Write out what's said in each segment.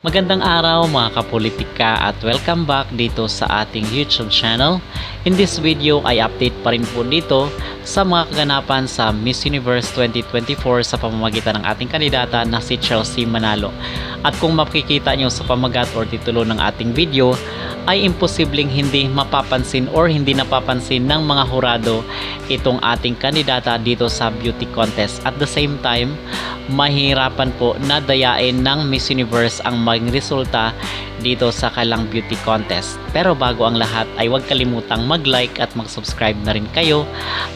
Magandang araw mga kapolitika at welcome back dito sa ating YouTube channel. In this video ay update pa rin po dito sa mga kaganapan sa Miss Universe 2024 sa pamamagitan ng ating kandidata na si Chelsea Manalo. At kung makikita nyo sa pamagat or titulo ng ating video, ay imposibleng hindi mapapansin or hindi napapansin ng mga hurado itong ating kandidata dito sa beauty contest. At the same time, mahirapan po na dayain ng Miss Universe ang maging resulta dito sa kailang beauty contest. Pero bago ang lahat ay huwag kalimutang mag-like at mag-subscribe na rin kayo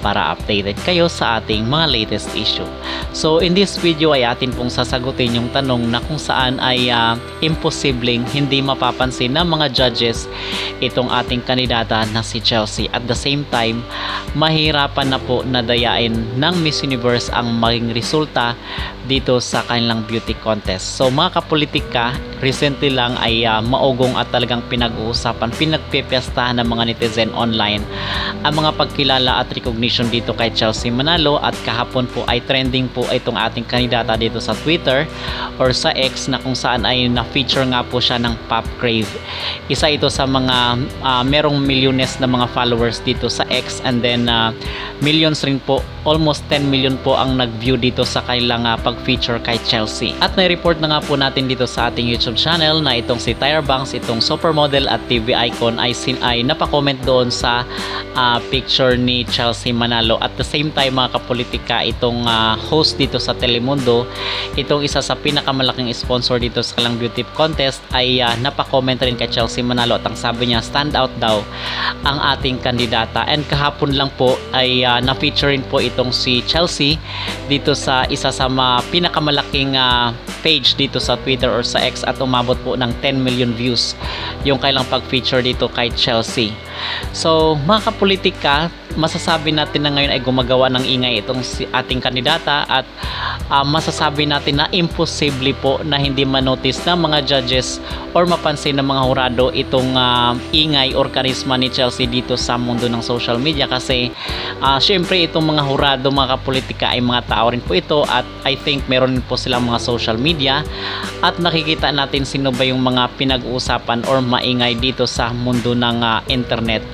para updated kayo sa ating mga latest issue. So in this video ay atin pong sasagutin yung tanong na kung saan ay imposibleng hindi mapapansin ng mga judges itong ating kandidata na si Chelsea. At the same time, mahirapan na po na dayain ng Miss Universe ang maging resulta dito sa kanilang beauty contest. So mga kapolitika, recently lang ay maugong at talagang pinag-uusapan, pinagpipiyastahan ng mga netizen online ang mga pagkilala at recognition dito kay Chelsea Manalo. At kahapon po ay trending po itong ating kandidata dito sa Twitter or sa X, na kung saan ay na-feature nga po siya ng Pop Crave. Isa ito sa mga merong milyones na mga followers dito sa X, and then millions rin po, almost 10 million po ang nag-view dito sa kailang pag-feature kay Chelsea. At na-report na nga po natin dito sa ating YouTube channel na itong si Tyra Banks, itong supermodel at TV icon ay napakomment doon sa picture ni Chelsea Manalo. At the same time mga kapolitika, itong host dito sa Telemundo, itong isa sa pinakamalaking sponsor dito sa kailang beauty contest, ay napakomment rin kay Chelsea Manalo at ang sabi niya, stand out daw ang ating kandidata. And kahapon lang po ay na-feature rin po itong si Chelsea dito sa isa sa pinakamalaking page dito sa Twitter or sa X, at umabot po ng 10 million views yung kailang pag-feature dito kay Chelsea. So mga kapolitika, masasabi natin na ngayon ay gumagawa ng ingay itong ating kandidata, at masasabi natin na imposible po na hindi manotice ng mga judges or mapansin ng mga hurado itong ingay or karisma ni Chelsea dito sa mundo ng social media. Kasi syempre itong mga hurado mga kapolitika ay mga tao rin po ito, at I think meron po silang mga social media, at nakikita natin sino ba yung mga pinag-uusapan or maingay dito sa mundo ng internet.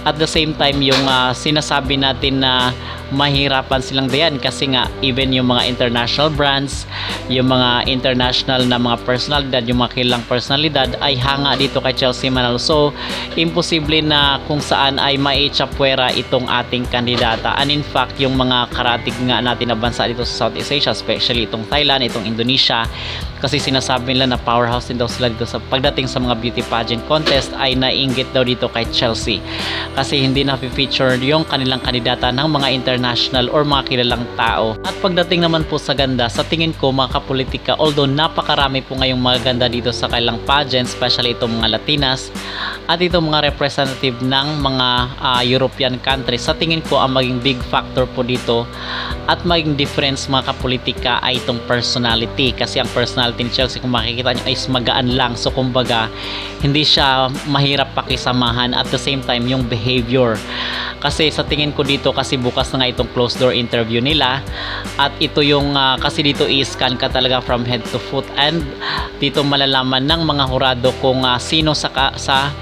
At the same time, yung sinasabi natin na mahirapan silang dayan kasi nga even yung mga international brands, yung mga international na mga personalidad, yung mga kilalang personalidad ay hanga dito kay Chelsea Manalo. So imposible na kung saan ay maichapwera itong ating kandidata. And in fact, yung mga karatig nga natin na bansa dito sa Southeast Asia, especially itong Thailand, itong Indonesia, kasi sinasabi nila na powerhouse din daw sila dito sa pagdating sa mga beauty pageant contest, ay nainggit daw dito kay Chelsea kasi hindi na-feature yung kanilang kandidata ng mga international or mga kilalang tao. At pagdating naman po sa ganda, sa tingin ko mga kapolitika, although napakarami po ngayong mga ganda dito sa kanilang pageant, especially itong mga Latinas at itong mga representative ng mga European countries, sa tingin ko ang maging big factor po dito at maging difference mga kapolitika ay itong personality. Kasi ang personality ni Chelsea, kung makikita nyo, is magaan lang. So kumbaga hindi siya mahirap pakisamahan. At the same time, yung behavior, kasi sa tingin ko dito, kasi bukas na nga itong closed door interview nila, at ito yung kasi dito i-scan ka talaga from head to foot, and dito malalaman ng mga hurado kung sino sa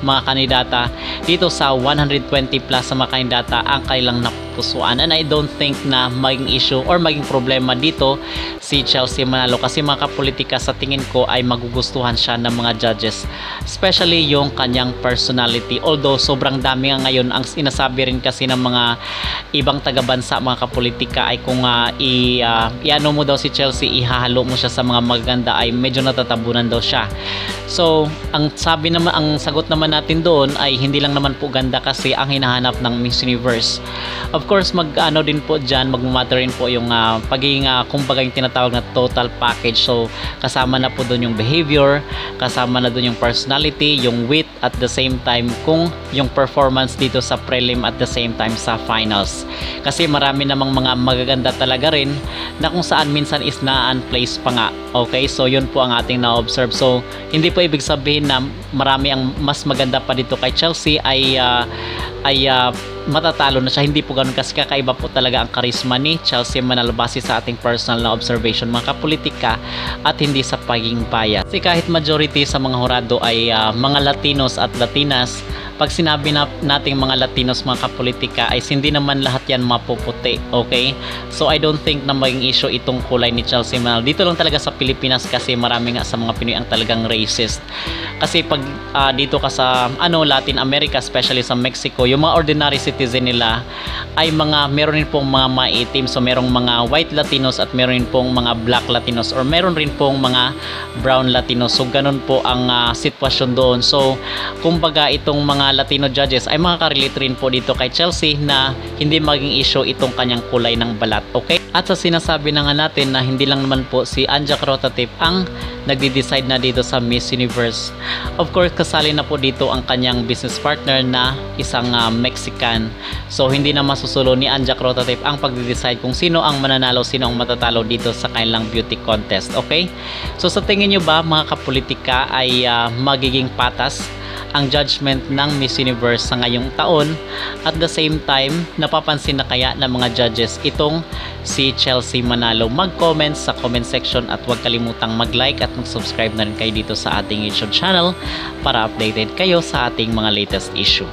mga kandidata dito sa 120 plus sa mga kandidata ang kailang napupusuan. And I don't think na maging issue or maging problema dito si Chelsea Manalo, kasi mga kapolitika, sa tingin ko ay magugustuhan siya ng mga judges, especially yung kanyang personality. Although sobrang dami nga ngayon, ang sinasabi rin kasi ng mga ibang taga-bansa mga kapolitika ay kung iano mo daw si Chelsea, ihahalo mo siya sa mga magaganda, ay medyo natatabunan daw siya. So ang sagot naman natin doon ay hindi lang naman po ganda kasi ang hinahanap ng Miss Universe. Of course, din po dyan, magmamatter rin po yung pagiging kumbaga yung tinatawag na total package. So kasama na po doon yung behavior, kasama na doon yung personality, yung wit, at the same time kung yung performance dito sa prelim, at the same time sa finals. Kasi marami namang mga magaganda talaga rin na kung saan minsan is na-unplace pa nga. Okay, so yun po ang ating na-observe. So hindi po ibig sabihin na marami ang mas maganda pa dito kay Chelsea ay ay matatalo na siya. Hindi po ganun kasi kakaiba po talaga ang karisma ni Chelsea Manalo base sa ating personal na observation mga kapolitika at hindi sa pagiging bias. Kasi kahit majority sa mga hurado ay mga Latinos at Latinas, pag sinabi nating mga Latinos mga kapolitika ay hindi naman lahat yan mapuputi, okay? So I don't think na maging issue itong kulay ni Chelsea Manalo. Dito lang talaga sa Pilipinas kasi marami nga sa mga Pinoy ang talagang racist. Kasi pag dito ka sa Latin America, especially sa Mexico, yung mga ordinary citizen nila ay meron rin pong mga maitim. So merong mga white Latinos at meron rin pong mga black Latinos or meron rin pong mga brown Latinos. So ganun po ang sitwasyon doon. So kumbaga itong mga Latino judges ay makaka-relate rin po dito kay Chelsea na hindi maging issue itong kanyang kulay ng balat, okay? At sa sinasabi na nga natin na hindi lang naman po si Anja Crotatip ang nagde-decide na dito sa Miss Universe. Of course, kasali na po dito ang kanyang business partner na isang Mexican. So hindi na masusulo ni Anja Crotatip ang pagde-decide kung sino ang mananalo, sino ang matatalo dito sa kanilang beauty contest, okay? So sa tingin nyo ba mga kapolitika ay magiging patas ang judgment ng Miss Universe sa ngayong taon? At the same time, napapansin na kaya ng mga judges itong si Chelsea Manalo? Mag-comment sa comment section at huwag kalimutang mag-like at mag-subscribe na rin kayo dito sa ating YouTube channel para updated kayo sa ating mga latest issue.